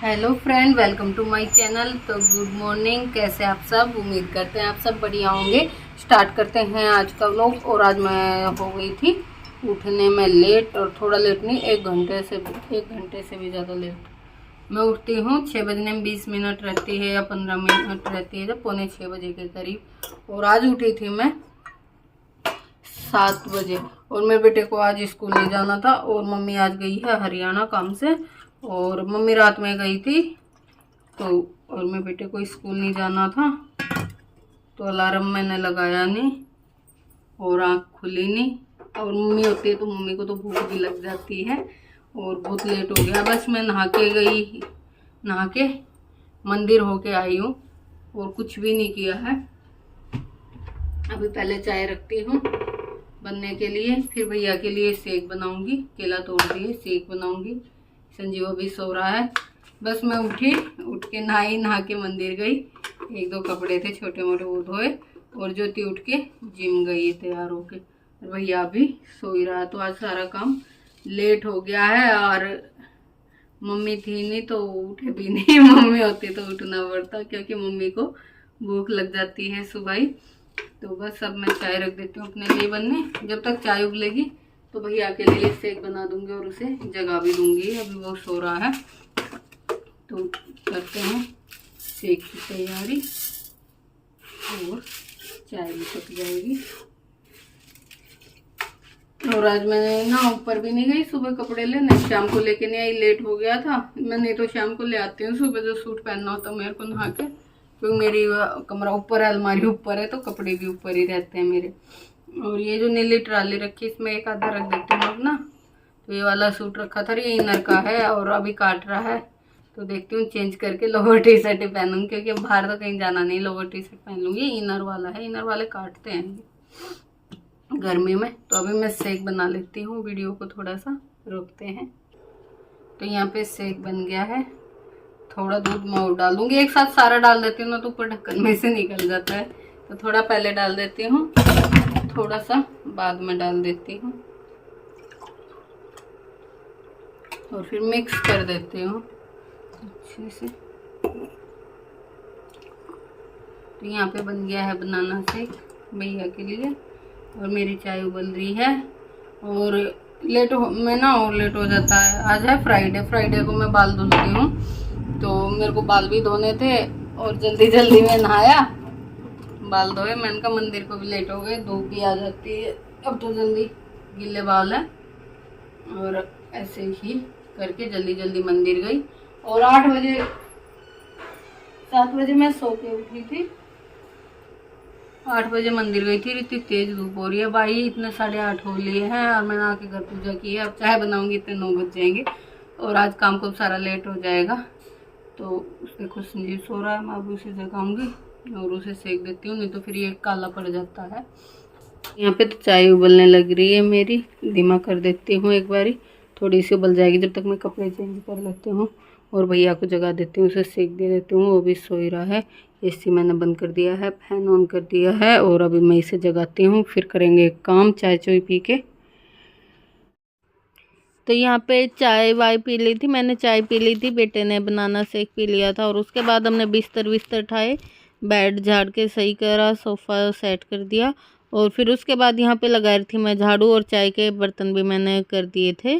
Hello friend, welcome to my channel. तो good morning, कैसे आप सब? उम्मीद करते हैं आप सब बढ़िया होंगे। स्टार्ट करते हैं आज का व्लॉग। और आज मैं हो गई थी उठने में लेट, और थोड़ा लेट नहीं, एक घंटे से भी ज़्यादा लेट। मैं उठती हूँ 6 बजने में 20 मिनट रहती है या 15 मिनट रहती है, जब पौने 6 बजे के करीब। और आज उठी थी मैं 7 बजे। और मेरे बेटे को आज स्कूल नहीं जाना था, और मम्मी आज गई है हरियाणा काम से, और मम्मी रात में गई थी। तो और मेरे बेटे को स्कूल नहीं जाना था, तो अलार्म मैंने लगाया नहीं और आँख खुली नहीं। और मम्मी होती है तो मम्मी को तो भूख भी लग जाती है, और बहुत लेट हो गया। बस मैं नहा के गई, नहा के मंदिर होके आई हूँ, और कुछ भी नहीं किया है। अभी पहले चाय रखती हूँ बनने के लिए, फिर भैया के लिए शेक बनाऊंगी। केला तोड़ दिए, शेक बनाऊंगी। संजीव अभी सो रहा है। बस मैं उठ के नहाई, नहा के मंदिर गई। एक दो कपड़े थे छोटे मोटे, वो धोए। और ज्योति उठ के जिम गई तैयार होके। और भैया अभी सो ही रहा। तो आज सारा काम लेट हो गया है। और मम्मी थी नहीं तो उठे भी नहीं। मम्मी होती तो उठना पड़ता, क्योंकि मम्मी को भूख लग जाती है सुबह ही। तो बस अब मैं चाय रख देती हूँ अपने लिए बनने। जब तक चाय उबलेगी तो भैया के लिए शेक बना दूंगी और उसे जगा भी दूंगी। अभी वो सो रहा है, तो करते हैं शेक की तैयारी, और चाय भी पक जाएगी। और आज मैंने ना ऊपर भी नहीं गई सुबह कपड़े लेने, शाम को लेके नहीं आई, लेट हो गया था। मैं नहीं तो शाम को ले आती हूँ सुबह, जो सूट पहनना होता मेरे को नहा के, क्योंकि मेरी कमरा ऊपर है, अलमारी ऊपर है, तो कपड़े भी ऊपर ही रहते हैं मेरे। और ये जो नीली ट्राली रखी, इसमें एक आधा रख देती हूँ अपना। तो ये वाला सूट रखा था, ये इनर का है, और अभी काट रहा है। तो देखती हूँ चेंज करके लोअर टी शर्ट ही पहनूंगी, क्योंकि बाहर तो कहीं जाना नहीं, लोअर टी शर्ट पहन लूंगी। इनर वाला है, इनर वाले काटते हैं गर्मी में। तो अभी मैं शेक बना लेती हूँ, वीडियो को थोड़ा सा रोकते हैं। तो यहाँ पे शेक बन गया है। थोड़ा दूध मैं और डाल दूंगी, एक साथ सारा डाल देती हूँ ना तो ऊपर ढक्कन में से निकल जाता है। तो थोड़ा पहले डाल देती हूँ, थोड़ा सा बाद में डाल देती हूँ, और फिर मिक्स कर देती हूँ अच्छे से। तो यहाँ पे बन गया है बनाना शेक भैया के लिए। और मेरी चाय उबल रही है। और लेट हो मैं ना, और लेट हो जाता है। आज है फ्राइडे, फ्राइडे को मैं बाल धुलती हूँ, तो मेरे को बाल भी धोने थे, और जल्दी जल्दी में नहाया, बाल धोए। मैंने कहा मंदिर को भी लेट हो गए, धूप भी आ जाती है, अब तो जल्दी गीले बाल है। और ऐसे ही करके जल्दी जल्दी मंदिर गई। और 7 बजे मैं सो के उठी थी, 8 बजे मंदिर गई थी। इतनी तेज धूप हो रही है भाई, इतने 8:30 हो लिए हैं, और मैंने आके घर पूजा की है। अब चाय बनाऊंगी, इतने 9 बज जाएंगे, और आज काम को सारा लेट हो जाएगा। तो उससे खुद संजीव सो रहा है, मैं अभी उसे जगाऊंगी और उसे सेक देती हूँ, नहीं तो फिर ये काला पड़ जाता है। यहाँ पे तो चाय उबलने लग रही है मेरी, धीमा कर देती हूँ एक बारी, थोड़ी सी उबल जाएगी, जब तक मैं कपड़े चेंज कर लेती हूँ। और भैया को जगा देती हूँ, उसे सेक दे देती हूँ, वो भी सो ही रहा है। एसी मैंने बंद कर दिया है, फैन ऑन कर दिया है, और अभी मैं इसे जगाती हूँ, फिर करेंगे काम चाय चोई पी के। तो यहाँ पे चाय वाय पी ली थी, मैंने चाय पी ली थी, बेटे ने बनाना शेक पी लिया था। और उसके बाद हमने बिस्तर विस्तर उठाए, बेड झाड़ के सही करा, सोफ़ा सेट कर दिया। और फिर उसके बाद यहाँ पे लगा रही थी मैं झाड़ू, और चाय के बर्तन भी मैंने कर दिए थे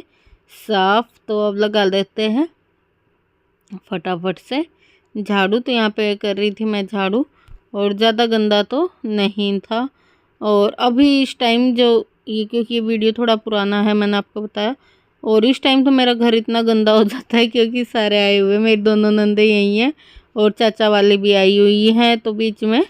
साफ़। तो अब लगा देते हैं फटाफट से झाड़ू। तो यहाँ पे कर रही थी मैं झाड़ू, और ज़्यादा गंदा तो नहीं था। और अभी इस टाइम जो ये, क्योंकि ये वीडियो थोड़ा पुराना है, मैंने आपको बताया, और इस टाइम तो मेरा घर इतना गंदा हो जाता है, क्योंकि सारे आए हुए, मेरी दोनों नंदे यही हैं, और चाचा वाले भी आई हुई हैं, तो बीच में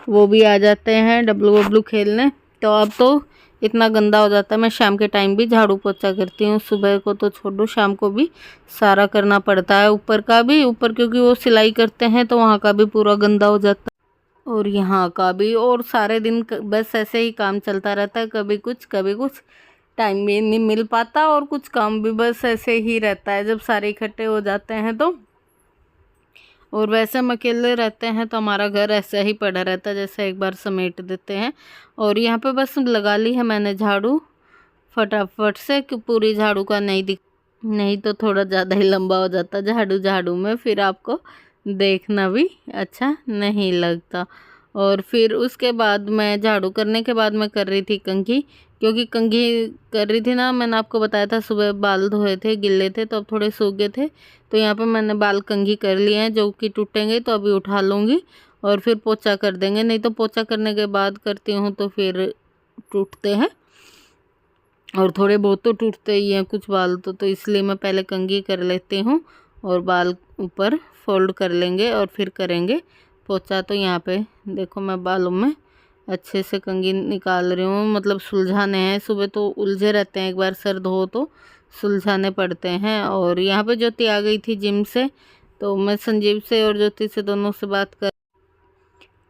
वो भी आ जाते हैं डब्लू वब्लू खेलने। तो अब तो इतना गंदा हो जाता है। मैं शाम के टाइम भी झाड़ू पोछा करती हूँ, सुबह को तो छोड़ो, शाम को भी सारा करना पड़ता है। ऊपर का भी, ऊपर क्योंकि वो सिलाई करते हैं, तो वहाँ का भी पूरा गंदा हो जाता है, और यहाँ का भी। और सारे दिन बस ऐसे ही काम चलता रहता है, कभी कुछ टाइम भी नहीं मिल पाता, और कुछ काम भी बस ऐसे ही रहता है जब सारे इकट्ठे हो जाते हैं तो। और वैसे हम अकेले रहते हैं तो हमारा घर ऐसा ही पड़ा रहता है, जैसे एक बार समेट देते हैं। और यहाँ पे बस लगा ली है मैंने झाड़ू फटाफट से, कि पूरी झाड़ू का नहीं दिख नहीं तो थोड़ा ज़्यादा ही लंबा हो जाता झाड़ू झाड़ू में, फिर आपको देखना भी अच्छा नहीं लगता। और फिर उसके बाद मैं झाड़ू करने के बाद मैं कर रही थी कंघी, क्योंकि कंघी कर रही थी ना, मैंने आपको बताया था सुबह बाल धोए थे, गिले थे, तो अब थोड़े सूख गए थे, तो यहाँ पे मैंने बाल कंघी कर लिए हैं, जो कि टूटेंगे तो अभी उठा लूँगी और फिर पोछा कर देंगे। नहीं तो पोछा करने के बाद करती हूँ तो फिर टूटते हैं, और थोड़े बहुत तो टूटते ही हैं कुछ बाल तो इसलिए मैं पहले कंघी कर लेती हूँ और बाल ऊपर फोल्ड कर लेंगे और फिर करेंगे पोछा। तो यहाँ पे देखो मैं बालों में अच्छे से कंघी निकाल रही हूँ, मतलब सुलझाने हैं, सुबह तो उलझे रहते हैं, एक बार सर धो तो सुलझाने पड़ते हैं। और यहाँ पे ज्योति आ गई थी जिम से, तो मैं संजीव से और ज्योति से दोनों से बात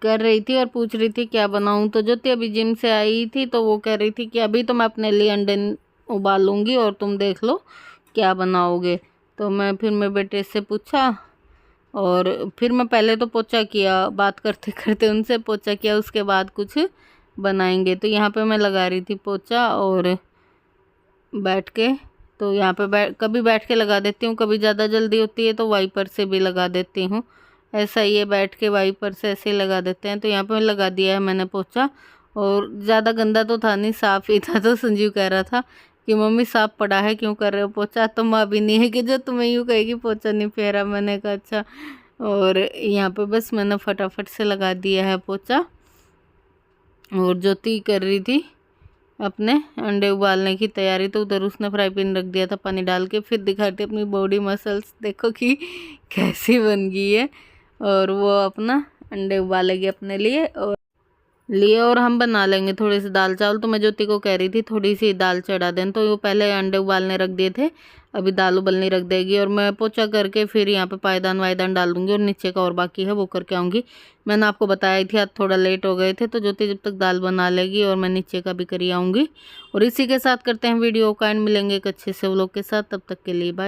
कर रही थी और पूछ रही थी क्या बनाऊं। तो ज्योति अभी जिम से आई थी तो वो कह रही थी कि अभी तो मैं अपने लिए अंडे उबालूंगी और तुम देख लो क्या बनाओगे। तो मैं फिर मेरे बेटे से पूछा और फिर मैं पहले तो पोछा किया, बात करते करते उनसे पोछा किया, उसके बाद कुछ बनाएंगे। तो यहाँ पे मैं लगा रही थी पोछा और बैठ के, तो यहाँ पे कभी बैठ के लगा देती हूँ, कभी ज़्यादा जल्दी होती है तो वाइपर से भी लगा देती हूँ। ऐसा ही है, बैठ के वाइपर से ऐसे ही लगा देते हैं। तो यहाँ पे लगा दिया है मैंने पोछा, और ज़्यादा गंदा तो था नहीं, साफ़ ही था। तो संजीव कह रहा था कि मम्मी साफ़ पड़ा है, क्यों कर रहे हो पोछा? तो माँ भी नहीं है कि जो तुम्हें यूँ कहेगी पोछा नहीं फेरा। मैंने कहा अच्छा। और यहाँ पे बस मैंने फटाफट से लगा दिया है पोछा। और ज्योति कर रही थी अपने अंडे उबालने की तैयारी, तो उधर उसने फ्राई पैन रख दिया था पानी डाल के। फिर दिखाती अपनी बॉडी मसल्स देखो कि कैसी बन गई है। और वो अपना अंडे उबालेगी अपने लिए और हम बना लेंगे थोड़ी सी दाल चावल। तो मैं ज्योति को कह रही थी थोड़ी सी दाल चढ़ा दें, तो वो पहले अंडे उबालने रख दिए थे, अभी दाल उबलनी रख देगी। और मैं पोछा करके फिर यहाँ पे पायदान वायदान डाल दूँगी और नीचे का और बाकी है वो करके आऊँगी। मैंने आपको बताया थी आज थोड़ा लेट हो गए थे, तो ज्योति जब तक दाल बना लेगी और मैं नीचे का भी करी आऊँगी। और इसी के साथ करते हैं वीडियो का एंड, मिलेंगे एक अच्छे से व्लॉग के साथ, तब तक के लिए बाय।